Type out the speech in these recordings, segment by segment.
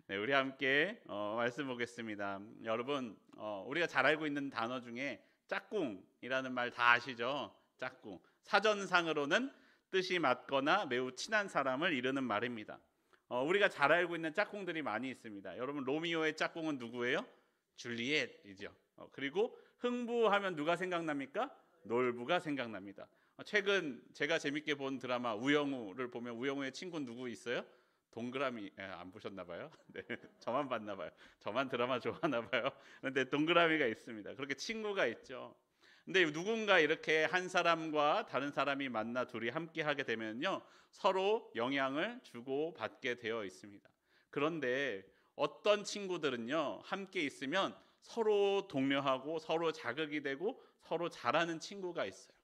네, 우리 함께 말씀 보겠습니다. 여러분, 우리가 잘 알고 있는 단어 중에 짝꿍이라는 말 다 아시죠? 짝꿍. 사전상으로는 뜻이 맞거나 매우 친한 사람을 이르는 말입니다. 우리가 잘 알고 있는 짝꿍들이 많이 있습니다. 여러분, 로미오의 짝꿍은 누구예요? 줄리엣이죠. 그리고 흥부하면 누가 생각납니까? 놀부가 생각납니다. 최근 제가 재밌게 본 드라마 우영우를 보면 우영우의 친구 누구 있어요? 동그라미. 안 보셨나 봐요. 네, 저만 봤나 봐요. 저만 드라마 좋아하나 봐요. 근데 동그라미가 있습니다. 그렇게 친구가 있죠. 근데 누군가 이렇게 한 사람과 다른 사람이 만나 둘이 함께 하게 되면요, 서로 영향을 주고 받게 되어 있습니다. 그런데 어떤 친구들은요, 함께 있으면 서로 독려하고 서로 자극이 되고 서로 잘하는 친구가 있어요.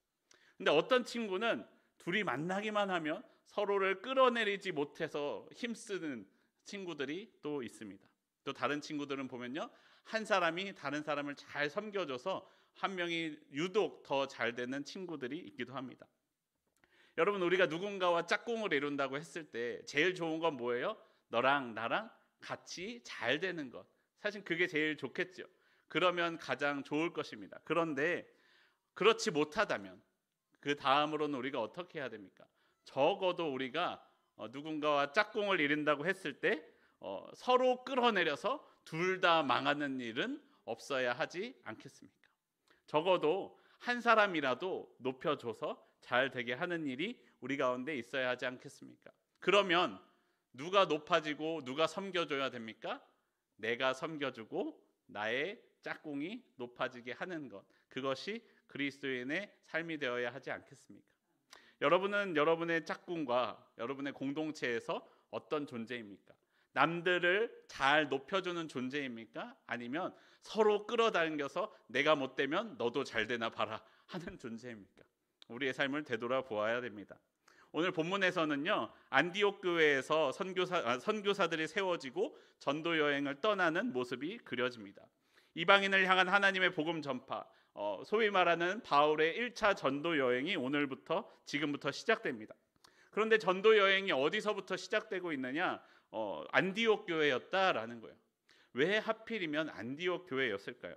근데 어떤 친구는 둘이 만나기만 하면 서로를 끌어내리지 못해서 힘쓰는 친구들이 또 있습니다. 또 다른 친구들은 보면요, 한 사람이 다른 사람을 잘 섬겨줘서 한 명이 유독 더 잘 되는 친구들이 있기도 합니다. 여러분, 우리가 누군가와 짝꿍을 이룬다고 했을 때 제일 좋은 건 뭐예요? 너랑 나랑 같이 잘 되는 것. 사실 그게 제일 좋겠죠. 그러면 가장 좋을 것입니다. 그런데 그렇지 못하다면 그 다음으로는 우리가 어떻게 해야 됩니까? 적어도 우리가 누군가와 짝꿍을 이룬다고 했을 때 서로 끌어내려서 둘 다 망하는 일은 없어야 하지 않겠습니까? 적어도 한 사람이라도 높여줘서 잘 되게 하는 일이 우리 가운데 있어야 하지 않겠습니까? 그러면 누가 높아지고 누가 섬겨줘야 됩니까? 내가 섬겨주고 나의 짝꿍이 높아지게 하는 것, 그것이 그리스도인의 삶이 되어야 하지 않겠습니까? 여러분은 여러분의 짝꿍과 여러분의 공동체에서 어떤 존재입니까? 남들을 잘 높여주는 존재입니까? 아니면 서로 끌어당겨서 내가 못되면 너도 잘 되나 봐라 하는 존재입니까? 우리의 삶을 되돌아보아야 됩니다. 오늘 본문에서는요, 안디옥 교회에서 선교사들이 세워지고 전도 여행을 떠나는 모습이 그려집니다. 이방인을 향한 하나님의 복음 전파, 소위 말하는 바울의 1차 전도 여행이 지금부터 시작됩니다. 그런데 전도 여행이 어디서부터 시작되고 있느냐? 안디옥 교회였다라는 거예요. 왜 하필이면 안디옥 교회였을까요?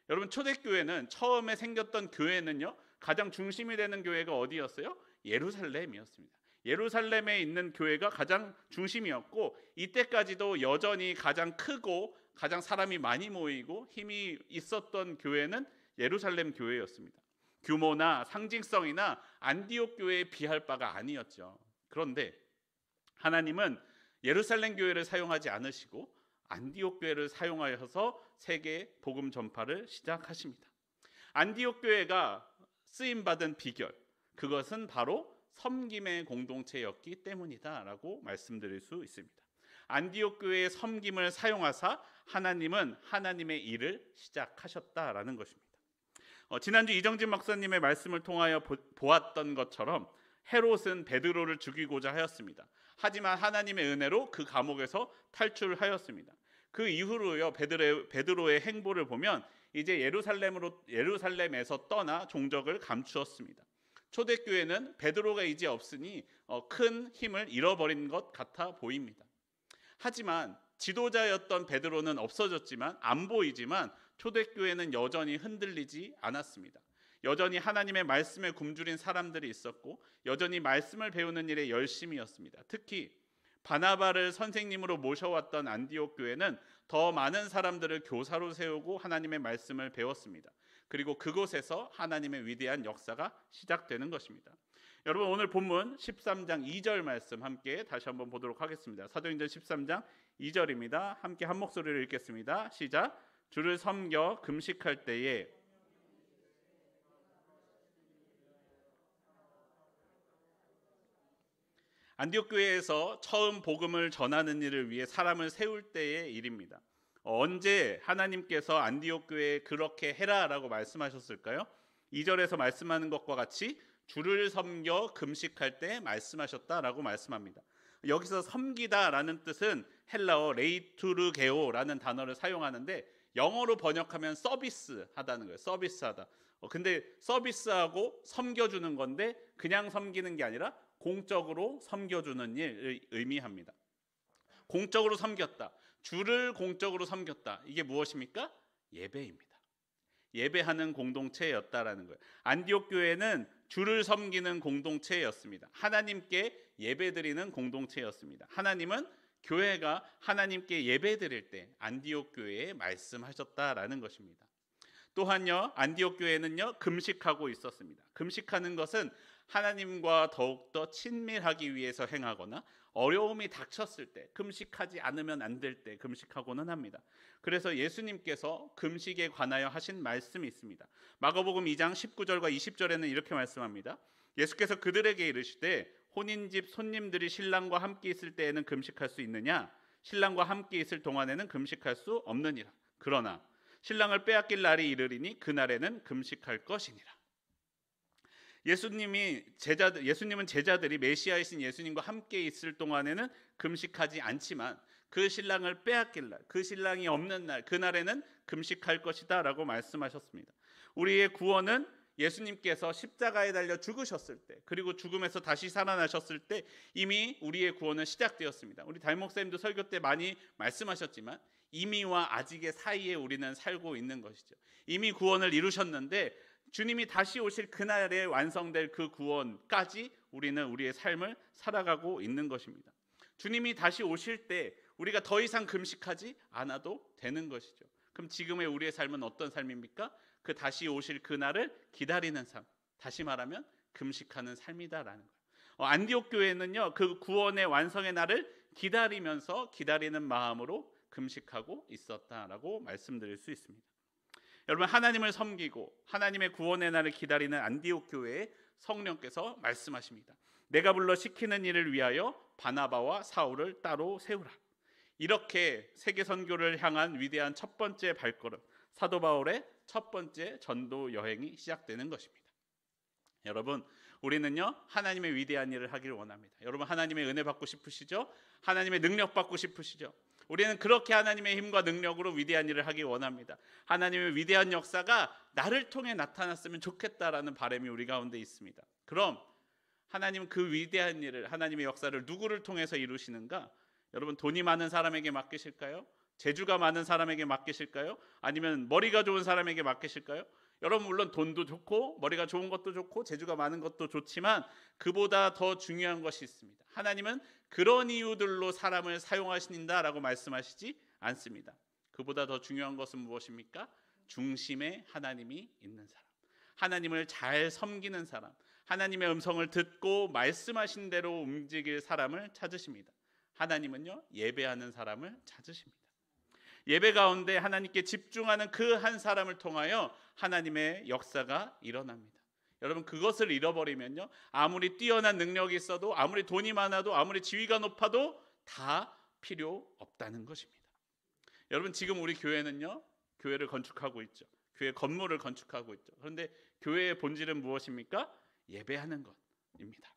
여러분, 초대교회는 처음에 생겼던 교회는요, 가장 중심이 되는 교회가 어디였어요? 예루살렘이었습니다. 예루살렘에 있는 교회가 가장 중심이었고, 이때까지도 여전히 가장 크고 가장 사람이 많이 모이고 힘이 있었던 교회는 예루살렘 교회였습니다. 규모나 상징성이나 안디옥 교회에 비할 바가 아니었죠. 그런데 하나님은 예루살렘 교회를 사용하지 않으시고 안디옥 교회를 사용하여서 세계 복음 전파를 시작하십니다. 안디옥 교회가 쓰임 받은 비결, 그것은 바로 섬김의 공동체였기 때문이다라고 말씀드릴 수 있습니다. 안디옥 교회의 섬김을 사용하사 하나님은 하나님의 일을 시작하셨다라는 것입니다. 지난주 이정진 목사님의 말씀을 통하여 보았던 것처럼 헤롯은 베드로를 죽이고자 하였습니다. 하지만 하나님의 은혜로 그 감옥에서 탈출하였습니다. 그 이후로요, 베드로의 행보를 보면 이제 예루살렘에서 떠나 종적을 감추었습니다. 초대교회는 베드로가 이제 없으니 큰 힘을 잃어버린 것 같아 보입니다. 하지만 지도자였던 베드로는 없어졌지만 안 보이지만 초대교회는 여전히 흔들리지 않았습니다. 여전히 하나님의 말씀에 굶주린 사람들이 있었고 여전히 말씀을 배우는 일에 열심이었습니다. 특히 바나바를 선생님으로 모셔왔던 안디옥 교회는 더 많은 사람들을 교사로 세우고 하나님의 말씀을 배웠습니다. 그리고 그곳에서 하나님의 위대한 역사가 시작되는 것입니다. 여러분, 오늘 본문 13장 2절 말씀 함께 다시 한번 보도록 하겠습니다. 사도행전 13장 2절입니다. 함께 한 목소리로 읽겠습니다. 시작. 주를 섬겨 금식할 때에 안디옥 교회에서 처음 복음을 전하는 일을 위해 사람을 세울 때의 일입니다. 언제 하나님께서 안디옥 교회에 그렇게 해라라고 말씀하셨을까요? 2절에서 말씀하는 것과 같이 주를 섬겨 금식할 때 말씀하셨다라고 말씀합니다. 여기서 섬기다라는 뜻은 헬라어 레이투르게오라는 단어를 사용하는데 영어로 번역하면 서비스하다는 거예요. 서비스하다. 근데 서비스하고 섬겨주는 건데 그냥 섬기는 게 아니라 공적으로 섬겨주는 일을 의미합니다. 공적으로 섬겼다. 주를 공적으로 섬겼다. 이게 무엇입니까? 예배입니다. 예배하는 공동체였다라는 거예요. 안디옥 교회는 주를 섬기는 공동체였습니다. 하나님께 예배드리는 공동체였습니다. 하나님은 교회가 하나님께 예배드릴 때 안디옥 교회에 말씀하셨다라는 것입니다. 또한요, 안디옥 교회는요, 금식하고 있었습니다. 금식하는 것은 하나님과 더욱더 친밀하기 위해서 행하거나 어려움이 닥쳤을 때, 금식하지 않으면 안 될 때 금식하고는 합니다. 그래서 예수님께서 금식에 관하여 하신 말씀이 있습니다. 마가복음 2장 19절과 20절에는 이렇게 말씀합니다. 예수께서 그들에게 이르시되 혼인집 손님들이 신랑과 함께 있을 때에는 금식할 수 있느냐? 신랑과 함께 있을 동안에는 금식할 수 없느니라. 그러나 신랑을 빼앗길 날이 이르리니 그날에는 금식할 것이니라. 예수님은 제자들이 메시아이신 예수님과 함께 있을 동안에는 금식하지 않지만 그 신랑을 빼앗길 날, 그 신랑이 없는 날, 그날에는 금식할 것이다 라고 말씀하셨습니다. 우리의 구원은 예수님께서 십자가에 달려 죽으셨을 때, 그리고 죽음에서 다시 살아나셨을 때 이미 우리의 구원은 시작되었습니다. 우리 담임 목사님도 설교 때 많이 말씀하셨지만 이미와 아직의 사이에 우리는 살고 있는 것이죠. 이미 구원을 이루셨는데 주님이 다시 오실 그날에 완성될 그 구원까지 우리는 우리의 삶을 살아가고 있는 것입니다. 주님이 다시 오실 때 우리가 더 이상 금식하지 않아도 되는 것이죠. 그럼 지금의 우리의 삶은 어떤 삶입니까? 그 다시 오실 그날을 기다리는 삶, 다시 말하면 금식하는 삶이다라는 거예요. 안디옥 교회는요, 그 구원의 완성의 날을 기다리면서 기다리는 마음으로 금식하고 있었다라고 말씀드릴 수 있습니다. 여러분, 하나님을 섬기고 하나님의 구원의 날을 기다리는 안디옥 교회에 성령께서 말씀하십니다. 내가 불러 시키는 일을 위하여 바나바와 사울을 따로 세우라. 이렇게 세계 선교를 향한 위대한 첫 번째 발걸음, 사도 바울의 첫 번째 전도 여행이 시작되는 것입니다. 여러분, 우리는요, 하나님의 위대한 일을 하기를 원합니다. 여러분, 하나님의 은혜 받고 싶으시죠? 하나님의 능력 받고 싶으시죠? 우리는 그렇게 하나님의 힘과 능력으로 위대한 일을 하기 원합니다. 하나님의 위대한 역사가 나를 통해 나타났으면 좋겠다라는 바람이 우리 가운데 있습니다. 그럼 하나님은 그 위대한 일을, 하나님의 역사를 누구를 통해서 이루시는가? 여러분, 돈이 많은 사람에게 맡기실까요? 재주가 많은 사람에게 맡기실까요? 아니면 머리가 좋은 사람에게 맡기실까요? 여러분, 물론 돈도 좋고 머리가 좋은 것도 좋고 재주가 많은 것도 좋지만 그보다 더 중요한 것이 있습니다. 하나님은 그런 이유들로 사람을 사용하신다라고 말씀하시지 않습니다. 그보다 더 중요한 것은 무엇입니까? 중심에 하나님이 있는 사람, 하나님을 잘 섬기는 사람, 하나님의 음성을 듣고 말씀하신 대로 움직일 사람을 찾으십니다. 하나님은요, 예배하는 사람을 찾으십니다. 예배 가운데 하나님께 집중하는 그 한 사람을 통하여 하나님의 역사가 일어납니다. 여러분, 그것을 잃어버리면요, 아무리 뛰어난 능력이 있어도, 아무리 돈이 많아도, 아무리 지위가 높아도 다 필요 없다는 것입니다. 여러분, 지금 우리 교회는요, 교회를 건축하고 있죠. 교회 건물을 건축하고 있죠. 그런데 교회의 본질은 무엇입니까? 예배하는 것입니다.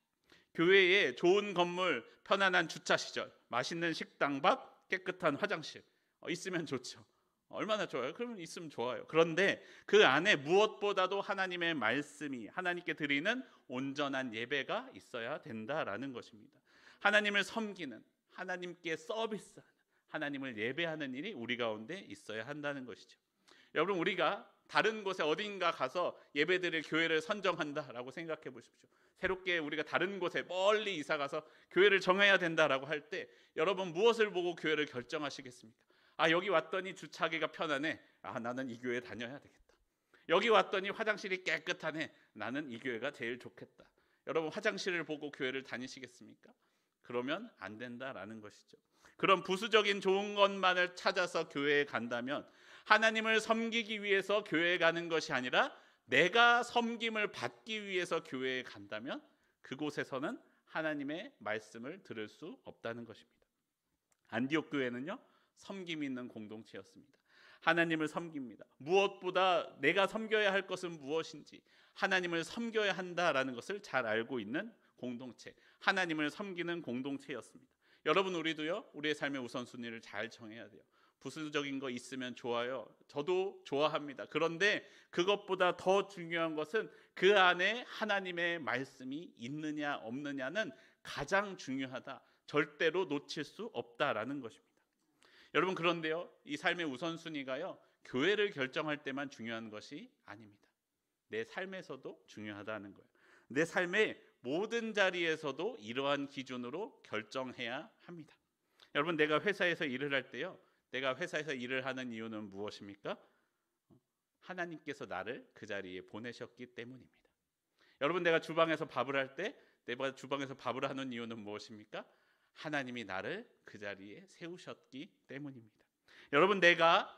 교회에 좋은 건물, 편안한 주차시설, 맛있는 식당밥, 깨끗한 화장실 있으면 좋죠. 얼마나 좋아요? 그러면 있으면 좋아요. 그런데 그 안에 무엇보다도 하나님의 말씀이, 하나님께 드리는 온전한 예배가 있어야 된다라는 것입니다. 하나님을 섬기는, 하나님께 서비스하는, 하나님을 예배하는 일이 우리 가운데 있어야 한다는 것이죠. 여러분, 우리가 다른 곳에 어딘가 가서 예배드릴 교회를 선정한다라고 생각해 보십시오. 새롭게 우리가 다른 곳에 멀리 이사 가서 교회를 정해야 된다라고 할 때 여러분, 무엇을 보고 교회를 결정하시겠습니까? 여기 왔더니 주차하기가 편하네. 나는 이 교회 다녀야 되겠다. 여기 왔더니 화장실이 깨끗하네. 나는 이 교회가 제일 좋겠다. 여러분, 화장실을 보고 교회를 다니시겠습니까? 그러면 안 된다라는 것이죠. 그런 부수적인 좋은 것만을 찾아서 교회에 간다면 하나님을 섬기기 위해서 교회에 가는 것이 아니라 내가 섬김을 받기 위해서 교회에 간다면 그곳에서는 하나님의 말씀을 들을 수 없다는 것입니다. 안디옥 교회는요, 섬김이 있는 공동체였습니다. 하나님을 섬깁니다. 무엇보다 내가 섬겨야 할 것은 무엇인지, 하나님을 섬겨야 한다라는 것을 잘 알고 있는 공동체, 하나님을 섬기는 공동체였습니다. 여러분, 우리도요, 우리의 삶의 우선순위를 잘 정해야 돼요. 부수적인 거 있으면 좋아요. 저도 좋아합니다. 그런데 그것보다 더 중요한 것은 그 안에 하나님의 말씀이 있느냐 없느냐는 가장 중요하다. 절대로 놓칠 수 없다라는 것입니다. 여러분, 그런데요, 이 삶의 우선순위가요, 교회를 결정할 때만 중요한 것이 아닙니다. 내 삶에서도 중요하다는 거예요. 내 삶의 모든 자리에서도 이러한 기준으로 결정해야 합니다. 여러분, 내가 회사에서 일을 할 때요, 내가 회사에서 일을 하는 이유는 무엇입니까? 하나님께서 나를 그 자리에 보내셨기 때문입니다. 여러분, 내가 주방에서 밥을 할 때, 내가 주방에서 밥을 하는 이유는 무엇입니까? 하나님이 나를 그 자리에 세우셨기 때문입니다. 여러분, 내가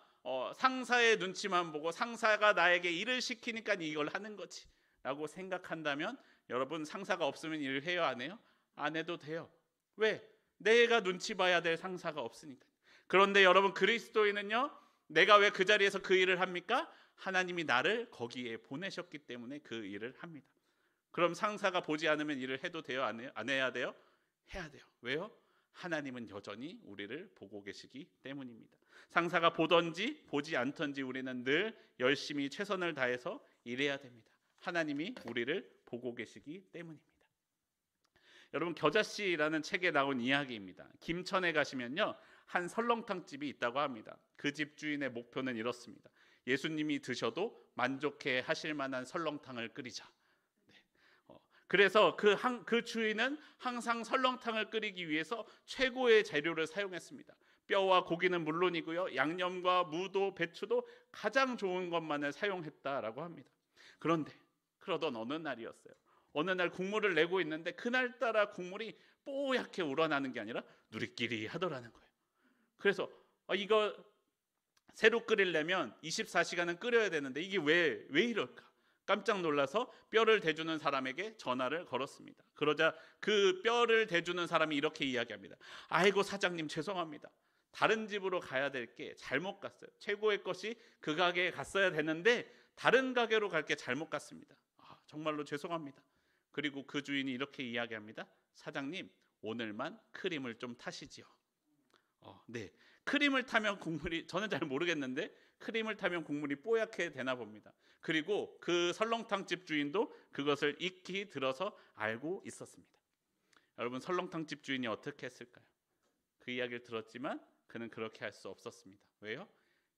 상사의 눈치만 보고 상사가 나에게 일을 시키니까 이걸 하는 거지 라고 생각한다면, 여러분, 상사가 없으면 일을 해요, 안 해요? 안 해도 돼요. 왜? 내가 눈치 봐야 될 상사가 없으니까. 그런데 여러분, 그리스도인은요, 내가 왜 그 자리에서 그 일을 합니까? 하나님이 나를 거기에 보내셨기 때문에 그 일을 합니다. 그럼 상사가 보지 않으면 일을 해도 돼요, 안 해야 돼요? 해야 돼요. 왜요? 하나님은 여전히 우리를 보고 계시기 때문입니다. 상사가 보든지 보지 않든지 우리는 늘 열심히 최선을 다해서 일해야 됩니다. 하나님이 우리를 보고 계시기 때문입니다. 여러분, 겨자씨라는 책에 나온 이야기입니다. 김천에 가시면요, 한 설렁탕 집이 있다고 합니다. 그 집 주인의 목표는 이렇습니다. 예수님이 드셔도 만족해 하실 만한 설렁탕을 끓이자. 그래서 그 주인은 항상 설렁탕을 끓이기 위해서 최고의 재료를 사용했습니다. 뼈와 고기는 물론이고요, 양념과 무도 배추도 가장 좋은 것만을 사용했다라고 합니다. 그런데 그러던 어느 날이었어요. 어느 날 국물을 내고 있는데 그날따라 국물이 뽀얗게 우러나는 게 아니라 누리끼리 하더라는 거예요. 그래서 이거 새로 끓이려면 24시간은 끓여야 되는데 이게 왜 이럴까? 깜짝 놀라서 뼈를 대주는 사람에게 전화를 걸었습니다. 그러자 그 뼈를 대주는 사람이 이렇게 이야기합니다. 아이고, 사장님, 죄송합니다. 다른 집으로 가야 될 게 잘못 갔어요. 최고의 것이 그 가게에 갔어야 되는데 다른 가게로 갈 게 잘못 갔습니다. 정말로 죄송합니다. 그리고 그 주인이 이렇게 이야기합니다. 사장님, 오늘만 크림을 좀 타시지요. 네, 크림을 타면 국물이, 저는 잘 모르겠는데 크림을 타면 국물이 뽀얗게 되나 봅니다. 그리고 그 설렁탕집 주인도 그것을 익히 들어서 알고 있었습니다. 여러분, 설렁탕집 주인이 어떻게 했을까요? 그 이야기를 들었지만 그는 그렇게 할 수 없었습니다. 왜요?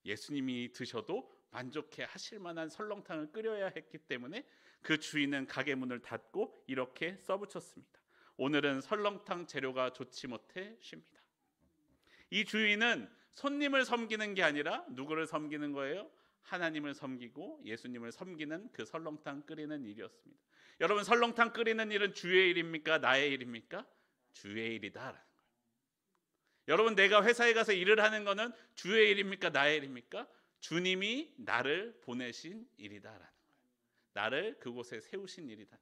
예수님이 드셔도 만족해 하실 만한 설렁탕을 끓여야 했기 때문에 그 주인은 가게 문을 닫고 이렇게 써붙였습니다. 오늘은 설렁탕 재료가 좋지 못해 쉽니다. 이 주인은 손님을 섬기는 게 아니라 누구를 섬기는 거예요? 하나님을 섬기고 예수님을 섬기는 그 설렁탕 끓이는 일이었습니다. 여러분, 설렁탕 끓이는 일은 주의 일입니까? 나의 일입니까? 주의 일이다라는 거예요. 여러분, 내가 회사에 가서 일을 하는 거는 주의 일입니까? 나의 일입니까? 주님이 나를 보내신 일이다라는 거예요. 나를 그곳에 세우신 일이다.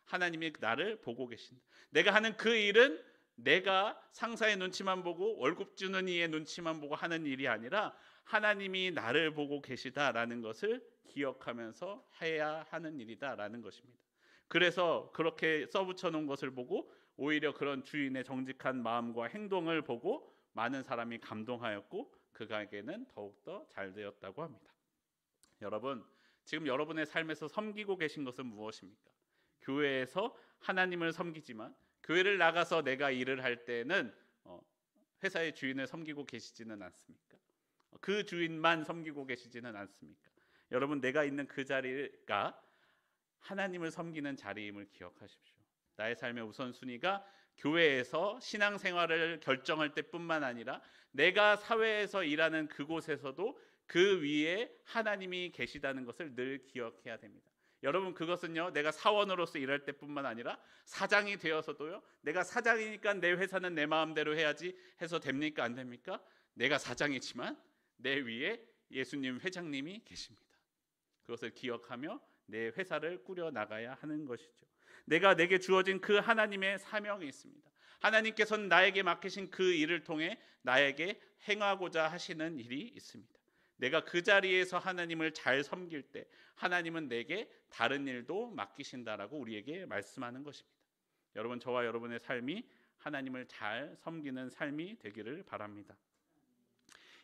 하나님이 나를 보고 계신다. 내가 하는 그 일은 내가 상사의 눈치만 보고 월급 주는 이의 눈치만 보고 하는 일이 아니라 하나님이 나를 보고 계시다라는 것을 기억하면서 해야 하는 일이다라는 것입니다. 그래서 그렇게 써붙여 놓은 것을 보고 오히려 그런 주인의 정직한 마음과 행동을 보고 많은 사람이 감동하였고 그 가게는 더욱더 잘 되었다고 합니다. 여러분, 지금 여러분의 삶에서 섬기고 계신 것은 무엇입니까? 교회에서 하나님을 섬기지만 교회를 나가서 내가 일을 할 때는 회사의 주인을 섬기고 계시지는 않습니까? 그 주인만 섬기고 계시지는 않습니까? 여러분, 내가 있는 그 자리가 하나님을 섬기는 자리임을 기억하십시오. 나의 삶의 우선순위가 교회에서 신앙생활을 결정할 때뿐만 아니라 내가 사회에서 일하는 그곳에서도 그 위에 하나님이 계시다는 것을 늘 기억해야 됩니다. 여러분, 그것은요, 내가 사원으로서 일할 때뿐만 아니라 사장이 되어서도요, 내가 사장이니까 내 회사는 내 마음대로 해야지 해서 됩니까? 안 됩니까? 내가 사장이지만 내 위에 예수님 회장님이 계십니다. 그것을 기억하며 내 회사를 꾸려 나가야 하는 것이죠. 내게 주어진 그 하나님의 사명이 있습니다. 하나님께서는 나에게 맡기신 그 일을 통해 나에게 행하고자 하시는 일이 있습니다. 내가 그 자리에서 하나님을 잘 섬길 때 하나님은 내게 다른 일도 맡기신다라고 우리에게 말씀하는 것입니다. 여러분, 저와 여러분의 삶이 하나님을 잘 섬기는 삶이 되기를 바랍니다.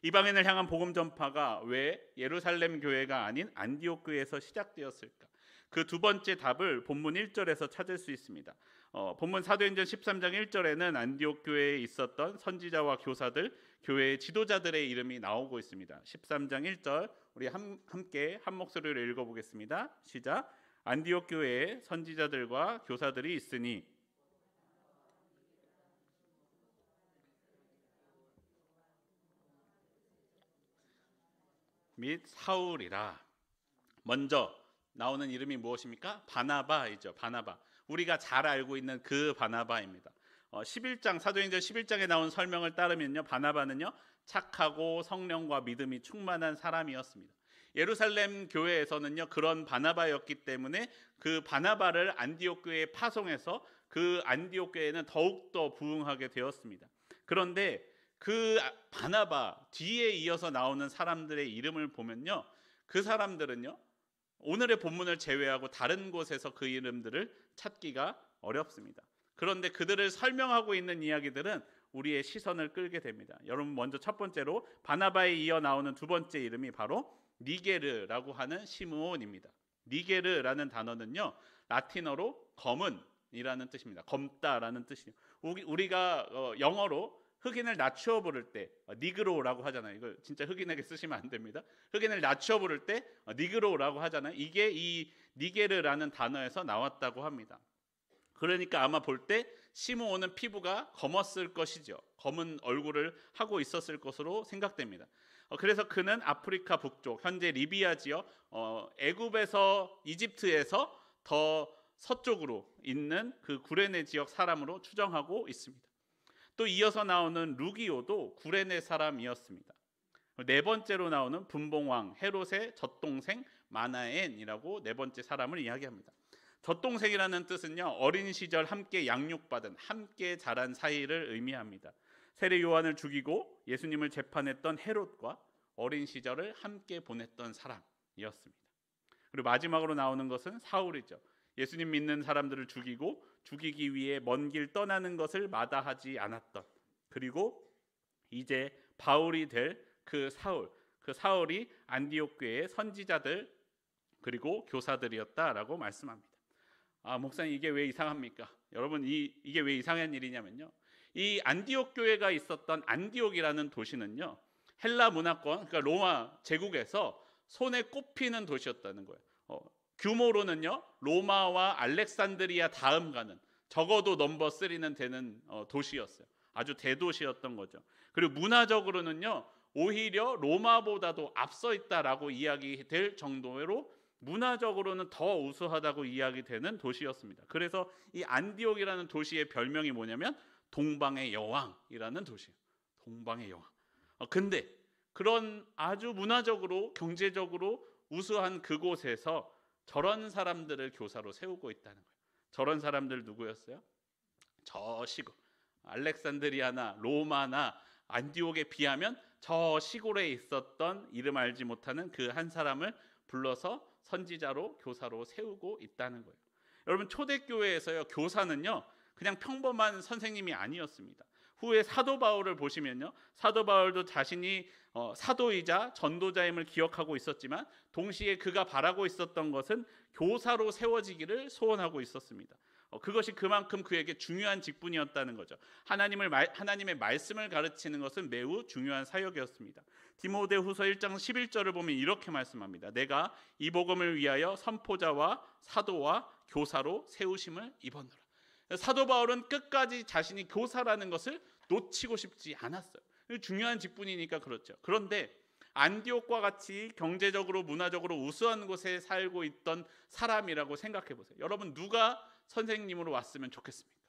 이방인을 향한 복음 전파가 왜 예루살렘 교회가 아닌 안디옥 교회에서 시작되었을까? 그 두 번째 답을 본문 1절에서 찾을 수 있습니다. 본문 사도행전 13장 1절에는 안디옥 교회에 있었던 선지자와 교사들, 교회의 지도자들의 이름이 나오고 있습니다. 13장 1절 우리 함께 한 목소리로 읽어보겠습니다. 시작. 안디옥 교회에 선지자들과 교사들이 있으니 및 사울이라. 먼저 나오는 이름이 무엇입니까? 바나바이죠. 바나바. 우리가 잘 알고 있는 그 바나바입니다. 11장 사도행전 11장에 나온 설명을 따르면요, 바나바는요 착하고 성령과 믿음이 충만한 사람이었습니다. 예루살렘 교회에서는요 그런 바나바였기 때문에 그 바나바를 안디옥 교회에 파송해서 그 안디옥 교회는 더욱더 부흥하게 되었습니다. 그런데 그 바나바 뒤에 이어서 나오는 사람들의 이름을 보면요, 그 사람들은요 오늘의 본문을 제외하고 다른 곳에서 그 이름들을 찾기가 어렵습니다. 그런데 그들을 설명하고 있는 이야기들은 우리의 시선을 끌게 됩니다. 여러분, 먼저 첫 번째로 바나바에 이어 나오는 두 번째 이름이 바로 니게르라고 하는 시므온입니다. 니게르라는 단어는요 라틴어로 검은이라는 뜻입니다. 검다라는 뜻이에요. 우리가 영어로 흑인을 낮추어 부를 때 니그로라고 하잖아요. 이거 진짜 흑인에게 쓰시면 안 됩니다. 흑인을 낮추어 부를 때 니그로라고 하잖아요. 이게 이 니게르라는 단어에서 나왔다고 합니다. 그러니까 아마 볼 때 시므온은 피부가 검었을 것이죠. 검은 얼굴을 하고 있었을 것으로 생각됩니다. 그래서 그는 아프리카 북쪽, 현재 리비아 지역, 애굽에서 이집트에서 더 서쪽으로 있는 그 구레네 지역 사람으로 추정하고 있습니다. 또 이어서 나오는 루기오도 구레네 사람이었습니다. 네 번째로 나오는 분봉왕 헤롯의 젖동생 마나엔이라고 네 번째 사람을 이야기합니다. 젖동생이라는 뜻은요 어린 시절 함께 양육받은, 함께 자란 사이를 의미합니다. 세례 요한을 죽이고 예수님을 재판했던 헤롯과 어린 시절을 함께 보냈던 사람이었습니다. 그리고 마지막으로 나오는 것은 사울이죠. 예수님 믿는 사람들을 죽이기 위해 먼 길 떠나는 것을 마다하지 않았던, 그리고 이제 바울이 될 그 사울이 안디옥 교회의 선지자들 그리고 교사들이었다라고 말씀합니다. 목사님, 이게 왜 이상합니까? 여러분, 이게 왜 이상한 일이냐면요, 이 안디옥 교회가 있었던 안디옥이라는 도시는요 헬라 문화권, 그러니까 로마 제국에서 손에 꼽히는 도시였다는 거예요. 규모로는요 로마와 알렉산드리아 다음 가는, 적어도 넘버 3는 되는 도시였어요. 아주 대도시였던 거죠. 그리고 문화적으로는요 오히려 로마보다도 앞서 있다라고 이야기될 정도로 문화적으로는 더 우수하다고 이야기되는 도시였습니다. 그래서 이 안디옥이라는 도시의 별명이 뭐냐면 동방의 여왕이라는 도시예요. 동방의 여왕. 근데 그런 아주 문화적으로 경제적으로 우수한 그곳에서 저런 사람들을 교사로 세우고 있다는 거예요. 저런 사람들 누구였어요? 저 시골, 알렉산드리아나 로마나 안디옥에 비하면 저 시골에 있었던 이름 알지 못하는 그 한 사람을 불러서 선지자로 교사로 세우고 있다는 거예요. 여러분, 초대교회에서요 교사는요 그냥 평범한 선생님이 아니었습니다. 후에 사도 바울을 보시면요, 사도 바울도 자신이 사도이자 전도자임을 기억하고 있었지만 동시에 그가 바라고 있었던 것은 교사로 세워지기를 소원하고 있었습니다. 그것이 그만큼 그에게 중요한 직분이었다는 거죠. 하나님의 말씀을 가르치는 것은 매우 중요한 사역이었습니다. 디모데후서 1장 11절을 보면 이렇게 말씀합니다. 내가 이 복음을 위하여 선포자와 사도와 교사로 세우심을 입었노라. 사도 바울은 끝까지 자신이 교사라는 것을 놓치고 싶지 않았어요. 중요한 직분이니까 그렇죠. 그런데 안디옥과 같이 경제적으로 문화적으로 우수한 곳에 살고 있던 사람이라고 생각해 보세요. 여러분, 누가 선생님으로 왔으면 좋겠습니까?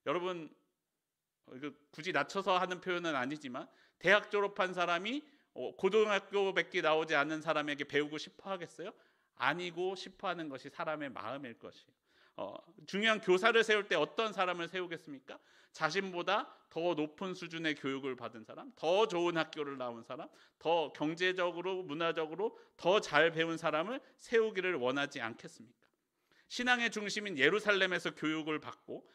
여러분, 굳이 낮춰서 하는 표현은 아니지만 대학 졸업한 사람이 고등학교밖에 나오지 않은 사람에게 배우고 싶어 하겠어요? 아니고 싶어 하는 것이 사람의 마음일 것이에요. 중요한 교사를 세울 때 어떤 사람을 세우겠습니까? 자신보다 더 높은 수준의 교육을 받은 사람, 더 좋은 학교를 나온 사람, 더 경제적으로 문화적으로 더 잘 배운 사람을 세우기를 원하지 않겠습니까? 신앙의 중심인 예루살렘에서 교육을 받고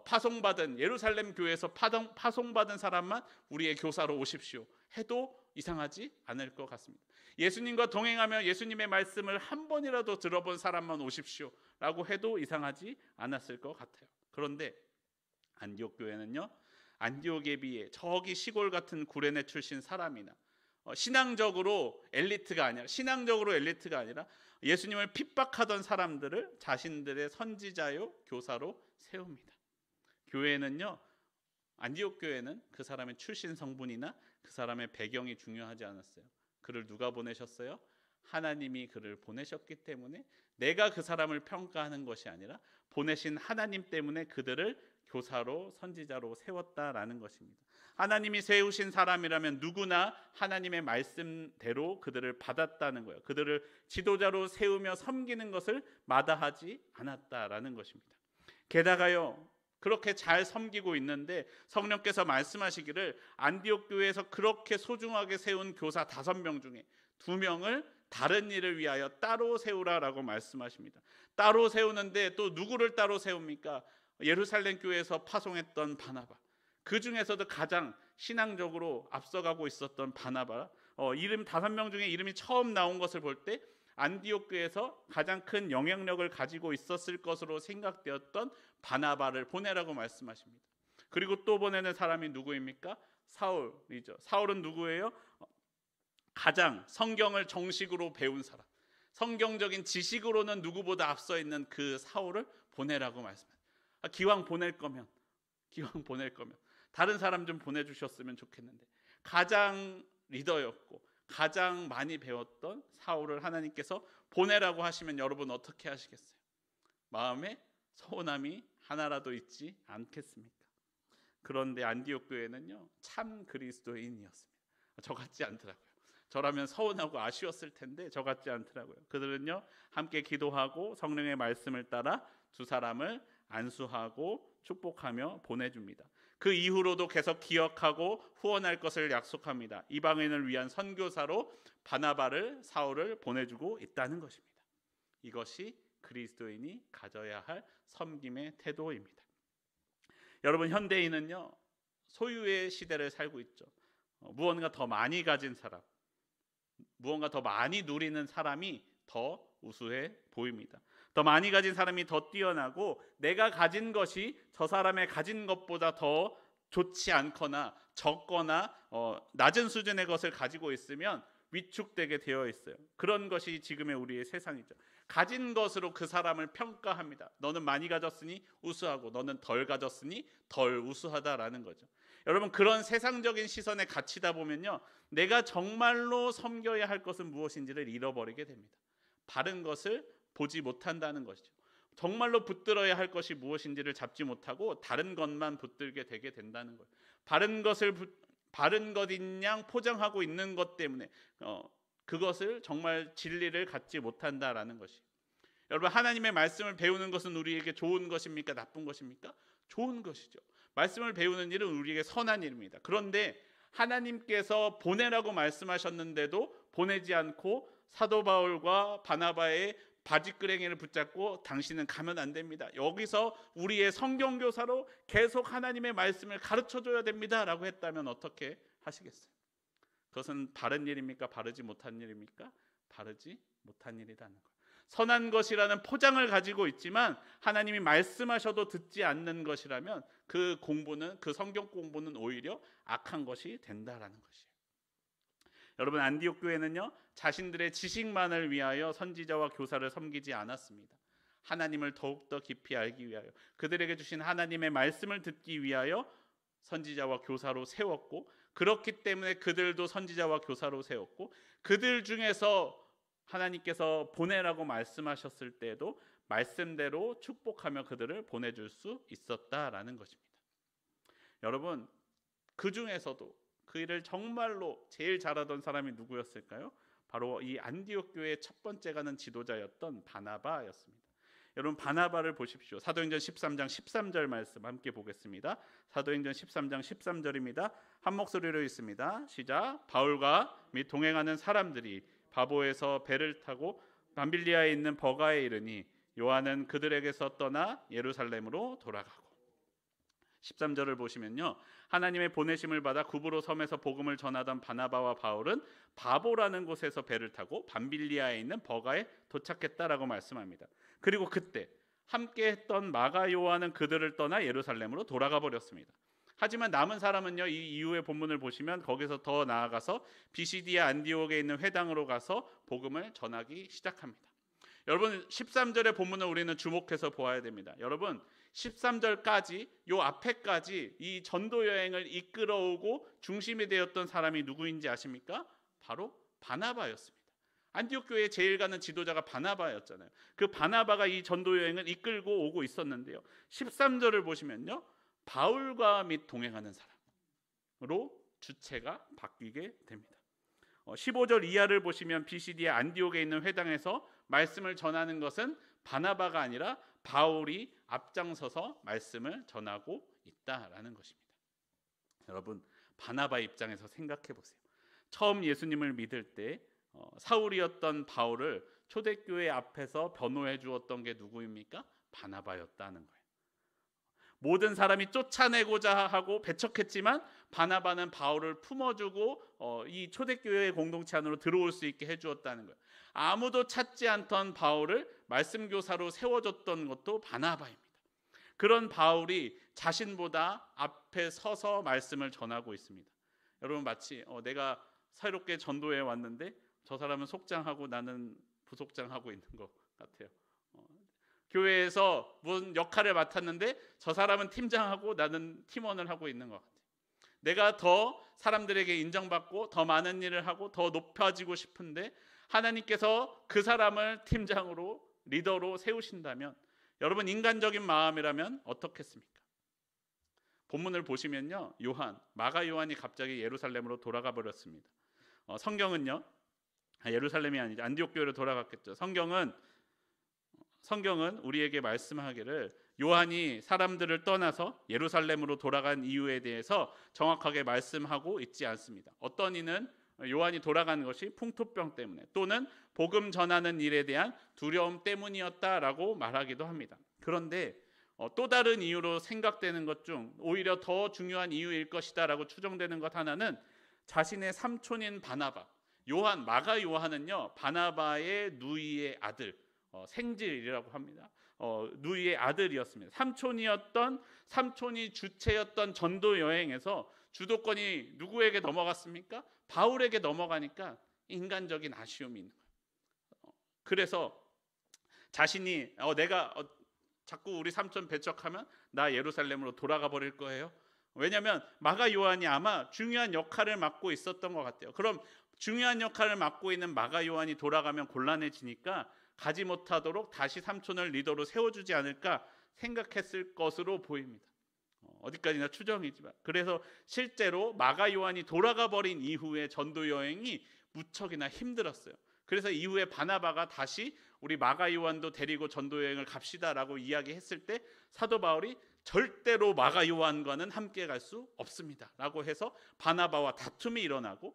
파송받은 예루살렘 교회에서 파송받은 사람만 우리의 교사로 오십시오 해도 이상하지 않을 것 같습니다. 예수님과 동행하며 예수님의 말씀을 한 번이라도 들어본 사람만 오십시오 라고 해도 이상하지 않았을 것 같아요. 그런데 안디옥 교회는요, 안디옥에 비해 저기 시골 같은 구레네 출신 사람이나 신앙적으로 엘리트가 아니라 예수님을 핍박하던 사람들을 자신들의 선지자요 교사로 세웁니다. 교회는요, 안디옥 교회는 그 사람의 출신 성분이나 그 사람의 배경이 중요하지 않았어요. 그를 누가 보내셨어요? 하나님이 그를 보내셨기 때문에 내가 그 사람을 평가하는 것이 아니라 보내신 하나님 때문에 그들을 교사로 선지자로 세웠다라는 것입니다. 하나님이 세우신 사람이라면 누구나 하나님의 말씀대로 그들을 받았다는 거예요. 그들을 지도자로 세우며 섬기는 것을 마다하지 않았다라는 것입니다. 게다가요, 그렇게 잘 섬기고 있는데 성령께서 말씀하시기를 안디옥 교회에서 그렇게 소중하게 세운 교사 5명 중에 2명을 다른 일을 위하여 따로 세우라라고 말씀하십니다. 따로 세우는데 또 누구를 따로 세웁니까? 예루살렘 교회에서 파송했던 바나바, 그 중에서도 가장 신앙적으로 앞서가고 있었던 바나바, 이름 5명 중에 이름이 처음 나온 것을 볼 때 안디옥 교회에서 가장 큰 영향력을 가지고 있었을 것으로 생각되었던 바나바를 보내라고 말씀하십니다. 그리고 또 보내는 사람이 누구입니까? 사울이죠. 사울은 누구예요? 가장 성경을 정식으로 배운 사람, 성경적인 지식으로는 누구보다 앞서 있는 그 사울을 보내라고 말씀합니다. 기왕 보낼 거면 다른 사람 좀 보내주셨으면 좋겠는데, 가장 리더였고 가장 많이 배웠던 사울을 하나님께서 보내라고 하시면 여러분 어떻게 하시겠어요? 마음에 서운함이 하나라도 있지 않겠습니까? 그런데 안디옥 교회는요, 참 그리스도인이었습니다. 저 같지 않더라고요. 저라면 서운하고 아쉬웠을 텐데 저 같지 않더라고요. 그들은요, 함께 기도하고 성령의 말씀을 따라 2 사람을 안수하고 축복하며 보내줍니다. 그 이후로도 계속 기억하고 후원할 것을 약속합니다. 이방인을 위한 선교사로 바나바를, 사울을 보내주고 있다는 것입니다. 이것이 그리스도인이 가져야 할 섬김의 태도입니다. 여러분, 현대인은요, 소유의 시대를 살고 있죠. 무언가 더 많이 가진 사람, 무언가 더 많이 누리는 사람이 더 우수해 보입니다. 더 많이 가진 사람이 더 뛰어나고 내가 가진 것이 저 사람의 가진 것보다 더 좋지 않거나 적거나 낮은 수준의 것을 가지고 있으면 위축되게 되어 있어요. 그런 것이 지금의 우리의 세상이죠. 가진 것으로 그 사람을 평가합니다. 너는 많이 가졌으니 우수하고 너는 덜 가졌으니 덜 우수하다라는 거죠. 여러분, 그런 세상적인 시선에 갇히다 보면요, 내가 정말로 섬겨야 할 것은 무엇인지를 잃어버리게 됩니다. 바른 것을 보지 못한다는 것이죠. 정말로 붙들어야 할 것이 무엇인지를 잡지 못하고 다른 것만 붙들게 되게 된다는 거예요. 바른 것을 바른 것인 양 포장하고 있는 것 때문에 그것을 정말 진리를 갖지 못한다라는 것이. 여러분, 하나님의 말씀을 배우는 것은 우리에게 좋은 것입니까? 나쁜 것입니까? 좋은 것이죠. 말씀을 배우는 일은 우리에게 선한 일입니다. 그런데 하나님께서 보내라고 말씀하셨는데도 보내지 않고 사도 바울과 바나바의 바지끄레기를 붙잡고 당신은 가면 안 됩니다, 여기서 우리의 성경교사로 계속 하나님의 말씀을 가르쳐줘야 됩니다 라고 했다면 어떻게 하시겠어요? 그것은 바른 일입니까? 바르지 못한 일입니까? 바르지 못한 일이라는 거예요. 선한 것이라는 포장을 가지고 있지만 하나님이 말씀하셔도 듣지 않는 것이라면 그 공부는, 그 성경 공부는 오히려 악한 것이 된다라는 것이에요. 여러분, 안디옥 교회는요, 자신들의 지식만을 위하여 선지자와 교사를 섬기지 않았습니다. 하나님을 더욱더 깊이 알기 위하여, 그들에게 주신 하나님의 말씀을 듣기 위하여 선지자와 교사로 세웠고, 그렇기 때문에 그들도 선지자와 교사로 세웠고, 그들 중에서 하나님께서 보내라고 말씀하셨을 때에도 말씀대로 축복하며 그들을 보내줄 수 있었다라는 것입니다. 여러분, 그 중에서도 그 일을 정말로 제일 잘하던 사람이 누구였을까요? 바로 이 안디옥 교회의 첫 번째 가는 지도자였던 바나바였습니다. 여러분, 바나바를 보십시오. 사도행전 13장 13절 말씀 함께 보겠습니다. 사도행전 13장 13절입니다. 한 목소리로 읽습니다. 시작. 바울과 및 동행하는 사람들이 바보에서 배를 타고 밤빌리아에 있는 버가에 이르니 요한은 그들에게서 떠나 예루살렘으로 돌아가고. 13절을 보시면요, 하나님의 보내심을 받아 구브로 섬에서 복음을 전하던 바나바와 바울은 바보라는 곳에서 배를 타고 밤빌리아에 있는 버가에 도착했다라고 말씀합니다. 그리고 그때 함께 했던 마가 요한은 그들을 떠나 예루살렘으로 돌아가 버렸습니다. 하지만 남은 사람은요, 이 이후의 본문을 보시면 거기서 더 나아가서 비시디아 안디옥에 있는 회당으로 가서 복음을 전하기 시작합니다. 여러분, 13절의 본문을 우리는 주목해서 보아야 됩니다. 여러분, 13절까지 요 앞에까지 이 전도 여행을 이끌어오고 중심이 되었던 사람이 누구인지 아십니까? 바로 바나바였습니다. 안디옥 교회의 제일 가는 지도자가 바나바였잖아요. 그 바나바가 이 전도 여행을 이끌고 오고 있었는데요, 13절을 보시면요, 바울과 및 동행하는 사람으로 주체가 바뀌게 됩니다. 15절 이하를 보시면 비시디아 안디옥에 있는 회당에서 말씀을 전하는 것은 바나바가 아니라 바울이 앞장서서 말씀을 전하고 있다라는 것입니다. 여러분, 바나바 입장에서 생각해 보세요. 처음 예수님을 믿을 때 사울이었던 바울을 초대교회 앞에서 변호해 주었던 게 누구입니까? 바나바였다는 거예요. 모든 사람이 쫓아내고자 하고 배척했지만 바나바는 바울을 품어주고 이 초대교회의 공동체 안으로 들어올 수 있게 해주었다는 거예요. 아무도 찾지 않던 바울을 말씀교사로 세워줬던 것도 바나바입니다. 그런 바울이 자신보다 앞에 서서 말씀을 전하고 있습니다. 여러분, 마치 내가 새롭게 전도에 왔는데 저 사람은 속장하고 나는 부속장하고 있는 것 같아요. 교회에서 무슨 역할을 맡았는데 저 사람은 팀장하고 나는 팀원을 하고 있는 것 같아요. 내가 더 사람들에게 인정받고 더 많은 일을 하고 더 높아지고 싶은데 하나님께서 그 사람을 팀장으로, 리더로 세우신다면, 여러분, 인간적인 마음이라면 어떻겠습니까? 본문을 보시면요, 마가 요한이 갑자기 예루살렘으로 돌아가 버렸습니다. 성경은요, 예루살렘이 아니죠, 안디옥 교회로 돌아갔겠죠. 성경은 우리에게 말씀하기를 요한이 사람들을 떠나서 예루살렘으로 돌아간 이유에 대해서 정확하게 말씀하고 있지 않습니다. 어떤 이는 요한이 돌아간 것이 풍토병 때문에 또는 복음 전하는 일에 대한 두려움 때문이었다라고 말하기도 합니다. 그런데 또 다른 이유로 생각되는 것 중 오히려 더 중요한 이유일 것이다라고 추정되는 것 하나는 자신의 삼촌인 바나바, 마가 요한은요, 바나바의 누이의 아들, 생질이라고 합니다. 누이의 아들이었습니다. 삼촌이 주체였던 전도 여행에서 주도권이 누구에게 넘어갔습니까? 바울에게 넘어가니까 인간적인 아쉬움이 있는 거예요. 그래서 자신이 내가 자꾸 우리 삼촌 배척하면 나 예루살렘으로 돌아가 버릴 거예요. 왜냐하면 마가 요한이 아마 중요한 역할을 맡고 있었던 것 같아요. 그럼 중요한 역할을 맡고 있는 마가 요한이 돌아가면 곤란해지니까 가지 못하도록 다시 삼촌을 리더로 세워주지 않을까 생각했을 것으로 보입니다. 어디까지나 추정이지만, 그래서 실제로 마가 요한이 돌아가 버린 이후에 전도 여행이 무척이나 힘들었어요. 그래서 이후에 바나바가 다시 우리 마가 요한도 데리고 전도 여행을 갑시다라고 이야기했을 때 사도 바울이 절대로 마가 요한과는 함께 갈 수 없습니다라고 해서 바나바와 다툼이 일어나고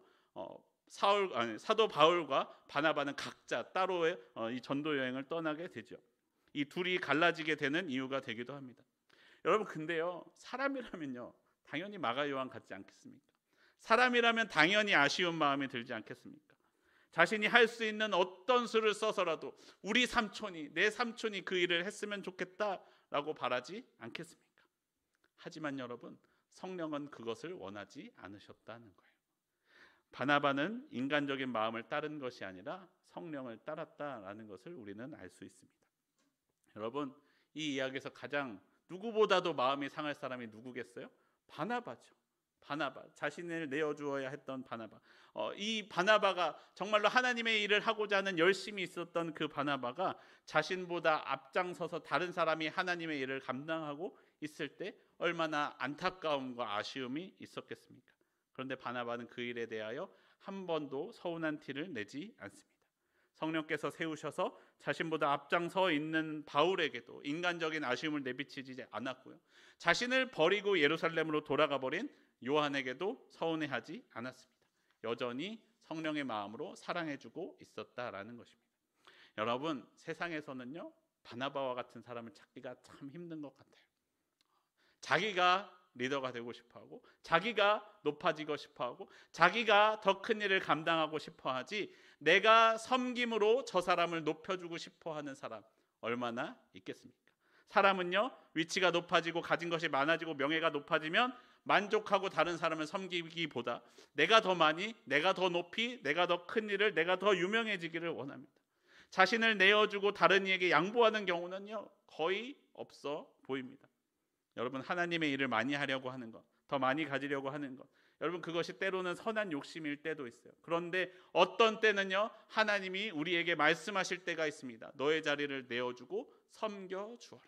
사도 바울과 바나바는 각자 따로의 이 전도 여행을 떠나게 되죠. 이 둘이 갈라지게 되는 이유가 되기도 합니다. 여러분, 근데요, 사람이라면요, 당연히 마가 요한 같지 않겠습니까? 사람이라면 당연히 아쉬운 마음이 들지 않겠습니까? 자신이 할 수 있는 어떤 수를 써서라도 내 삼촌이 그 일을 했으면 좋겠다라고 바라지 않겠습니까? 하지만 여러분, 성령은 그것을 원하지 않으셨다는 거예요. 바나바는 인간적인 마음을 따른 것이 아니라 성령을 따랐다라는 것을 우리는 알 수 있습니다. 여러분, 이 이야기에서 가장 누구보다도 마음이 상할 사람이 누구겠어요? 바나바죠. 바나바, 자신을 내어주어야 했던 바나바. 이 바나바가 정말로 하나님의 일을 하고자 하는 열심이 있었던 그 바나바가 자신보다 앞장서서 다른 사람이 하나님의 일을 감당하고 있을 때 얼마나 안타까움과 아쉬움이 있었겠습니까? 그런데 바나바는 그 일에 대하여 한 번도 서운한 티를 내지 않습니다. 성령께서 세우셔서 자신보다 앞장서 있는 바울에게도 인간적인 아쉬움을 내비치지 않았고요, 자신을 버리고 예루살렘으로 돌아가 버린 요한에게도 서운해하지 않았습니다. 여전히 성령의 마음으로 사랑해주고 있었다라는 것입니다. 여러분, 세상에서는요, 바나바와 같은 사람을 찾기가 참 힘든 것 같아요. 자기가 리더가 되고 싶어하고 자기가 높아지고 싶어하고 자기가 더 큰 일을 감당하고 싶어하지 내가 섬김으로 저 사람을 높여주고 싶어하는 사람 얼마나 있겠습니까? 사람은요 위치가 높아지고 가진 것이 많아지고 명예가 높아지면 만족하고 다른 사람을 섬기기보다 내가 더 많이, 내가 더 높이, 내가 더 큰 일을, 내가 더 유명해지기를 원합니다. 자신을 내어주고 다른 이에게 양보하는 경우는요 거의 없어 보입니다. 여러분 하나님의 일을 많이 하려고 하는 것, 더 많이 가지려고 하는 것, 여러분 그것이 때로는 선한 욕심일 때도 있어요. 그런데 어떤 때는요 하나님이 우리에게 말씀하실 때가 있습니다. 너의 자리를 내어주고 섬겨주어라.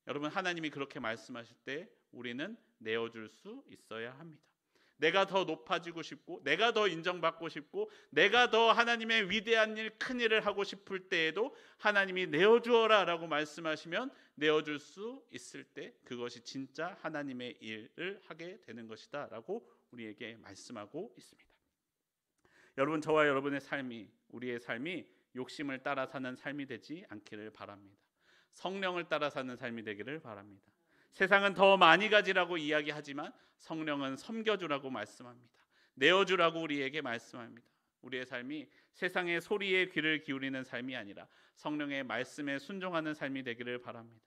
여러분 하나님이 그렇게 말씀하실 때 우리는 내어줄 수 있어야 합니다. 내가 더 높아지고 싶고 내가 더 인정받고 싶고 내가 더 하나님의 위대한 일, 큰 일을 하고 싶을 때에도 하나님이 내어주어라 라고 말씀하시면 내어줄 수 있을 때 그것이 진짜 하나님의 일을 하게 되는 것이다 라고 우리에게 말씀하고 있습니다. 여러분 저와 여러분의 삶이, 우리의 삶이 욕심을 따라 사는 삶이 되지 않기를 바랍니다. 성령을 따라 사는 삶이 되기를 바랍니다. 세상은 더 많이 가지라고 이야기하지만 성령은 섬겨주라고 말씀합니다. 내어주라고 우리에게 말씀합니다. 우리의 삶이 세상의 소리에 귀를 기울이는 삶이 아니라 성령의 말씀에 순종하는 삶이 되기를 바랍니다.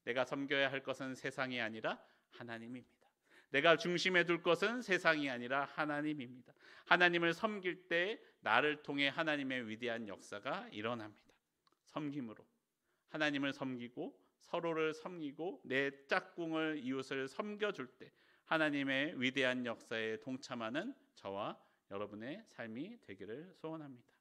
내가 섬겨야 할 것은 세상이 아니라 하나님입니다. 내가 중심에 둘 것은 세상이 아니라 하나님입니다. 하나님을 섬길 때 나를 통해 하나님의 위대한 역사가 일어납니다. 섬김으로 하나님을 섬기고 서로를 섬기고 내 짝꿍을, 이웃을 섬겨줄 때 하나님의 위대한 역사에 동참하는 저와 여러분의 삶이 되기를 소원합니다.